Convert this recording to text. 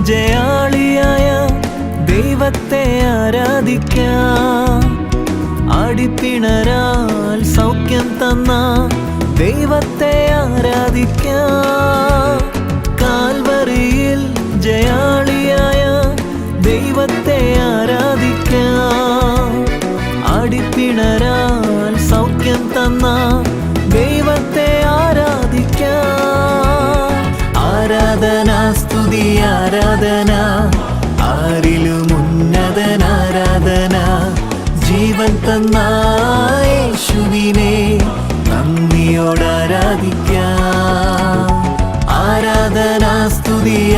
ജയാളിയായ ദൈവത്തെ ആരാധിക്കാം. അടിപ്പിണരാൽ സൗഖ്യം തന്ന ദൈവത്തെ ആരാധിക്കാം. കാൽവറിയിൽ ജയാളിയായ ദൈവത്തെ ആരാധിക്കാം. അടിപ്പിണരാൽ സൗഖ്യം തന്ന ദൈവത്തെ ആരാധിക്കാം. ആരാധന സ്തുതി ആരാധന, ആരിലും ഉന്നതൻ ആരാധന. ജീവൻ തന്ന യേശുവിനെ നന്ദിയോട് ആരാധിക്കാം. ആരാധന സ്തുതി